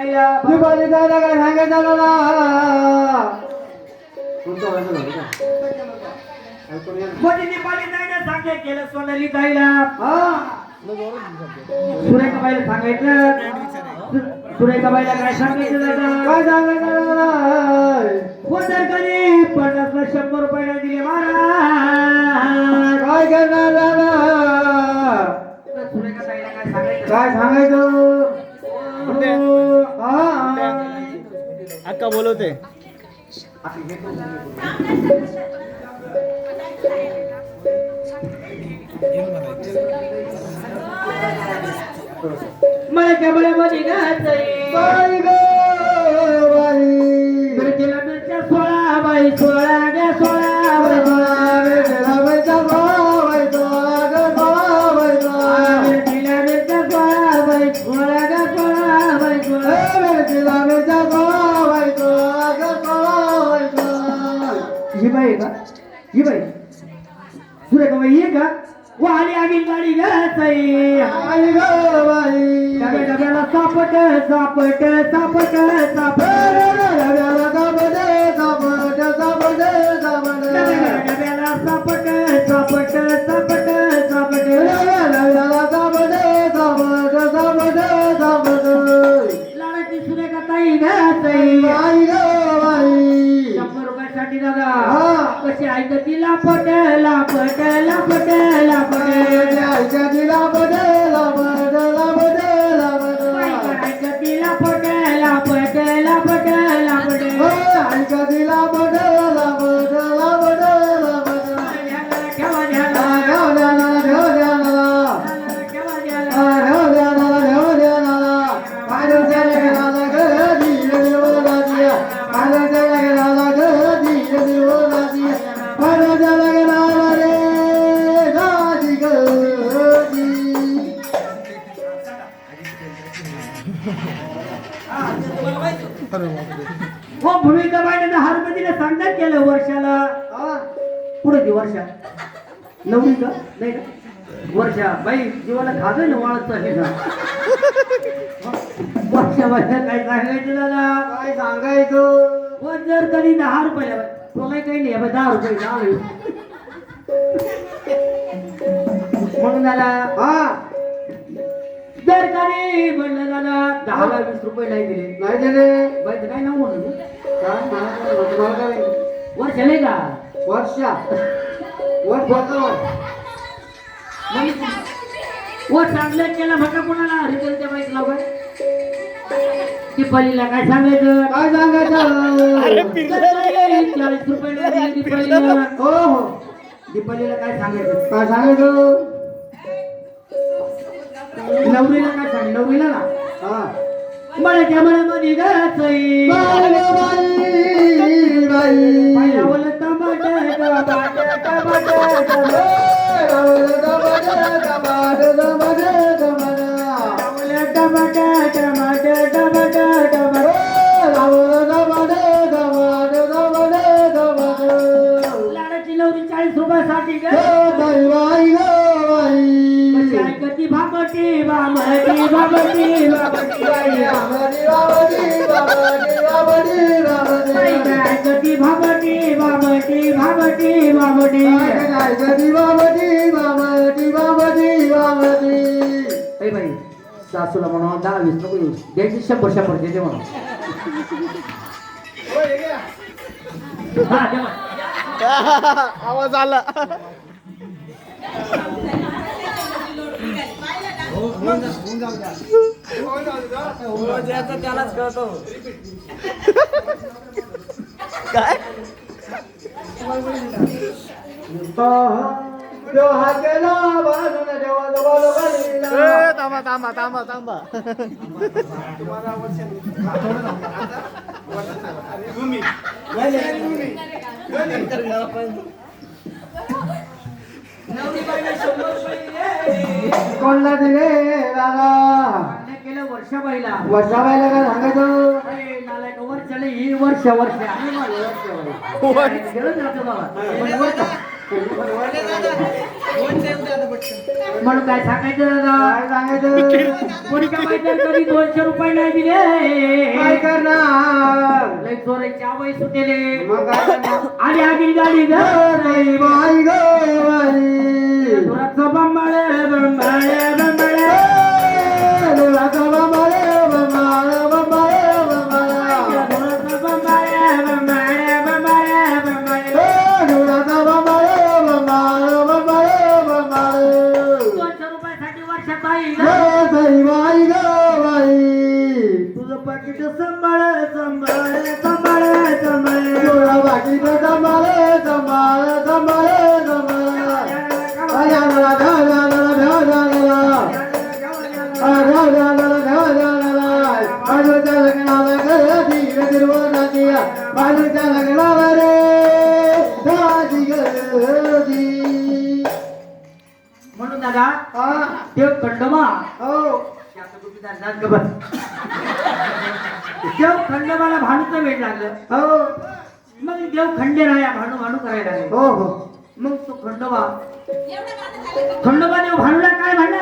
ताईला दीपाली ताईला काय सांगायचं ना मोठी दीपाली ताईला सांगे केलं सोनाली ताईला सुरेखाबाईला सांगायचं सुरेखाबाईला काय सांगायचं काय सांगायचं कोणत्या कधी 50 रुपयाला दिले महाराज काय करणार दादा सुरेखा ताईला काय सांगायचं काय सांगायचं अक्का बोलवते मला कमळामध्ये घातली बाई ग बाई मिरचीला मिरच्या 16 बाई 16 द्या 16 बाई 16 मिरचीला मिरच्या 16 बाई 16 ग 16 बाई 16 मिरचीला मिरच्या 16 बाई 16 द्या 16 बाई 16 मिरचीला मिरच्या 16 बाई 16 ग 16 बाई 16 ही बाई का ही बाई सुरेखा बाई ये का वाली आगी गाडी घातली आई ग बाई डब्या डब्याला सापट सापट सापट सापट डब्याला सापट सापट सापट सापट डब्याला सापट सापट सापट सापट डब्याला सापट सापट सापट सापट लाडाची सुरेखा ताई घातली आई ग बाई 100 रुपयासाठी दादा हा. कशी ऐकती लापट लापट लापट लापट ऐकती लापट लापट लापट लापट ऐकती लापट लापट लापट लापट ऐकती लापट लापट लापट लापट ठेवा द्याला ठेव द्याला ठेव द्याला ठेवा द्याला ठेव द्याला ठेव द्याला पायदळ चालला गेला ग धीर देवला दिया पायदळ चालला गेला ग धीर देवला दिया पायदळ चालला गेला रे गादी गदी हो भूमिका बाईने हारमतीला सांगण्यात केलं वर्षाला पुढे ती वर्षा नवरी का नाही का वर्षा बाई जीवाला खाजं ना वाळत आहे ना वर्षा बाईला काय सांगायचं दादा काय सांगायचं वर जर कधी 10 रुपयाला तुला काही नाही बाई 10 रुपये झाले म्हणून दादा हा जर कधी म्हणलं दादा 10 ला 20 रुपये नाही दिले नाही दिले बाईचं काय नाव म्हणून काय मला काय वर्षा नाही का वर्षा वर व चांगलं केलं म्हटलं कोणाला रिटर्नच्या बाईक लाव ती पलीला काय सांगायचं काय सांगायचं 40 रुपये दिले दीपालीला हो हो दीपालीला काय सांगायचं काय सांगायचं नवरीला काय सांग नवरीला ना हा मळ्याच्या मळ्यामध्ये घासाई बाई बाई पायावलं टमाट टमाट टमाट टमाट टमाट टमाट टमाट लाडाची नवरी 40 रुपयासाठी ग कशी ऐकती भामटी भामटी भामटी भामटी ऐकती भामटी भामटी भामटी भामटी ए बाई सासूला म्हणा 10-20 नको येऊ द्यायची 100 देते म्हणा हा देवा आवाज आला त्यालाच कळतो काय थांबा थांबा थांबा थांबा कोणला दिले दादा केलं वर्षाबाईला वर्षाबाईला काय सांगायचं अरे नालायक वर्षाला ही वर्ष वर्ष आणि मला वर्ष गेलं जातं बाबा पण वर्ष म्हणून काय सांगायचं दादा काय सांगायचं पोरीच्या बाईला कधी 200 रुपये नाही दिले काय करणार लय चोराची आवय सुटेले मग काय करणार आली आगी गाडी ग रे बाई ग बाई धुराचं बंबाळे बंबाळे बंबाळे धुराचं बंबाळे बंबाळे बंबाळे बंबाळे धुराचं बंबाळे बंबाळे बंबाळे बंबाळे धुराचं बंबाळे बंबाळे बंबाळे बंबाळे 200 रुपयासाठी वर्षात आई ग रे बाई ग बाई तुझं पाकिट सांभाळ सांभाळ सांभाळ सांभाळ तुला बाकी सांभाळे सांभाळे सांभाळे सांभाळे म्हणून दादा देव खंडोबा देव खंडोबाला भानूचं वेळ लागलं मग देव खंडेराया भानू भानू करायला लागले हो हो मग तो खंडोबा देव भानूला काय म्हणला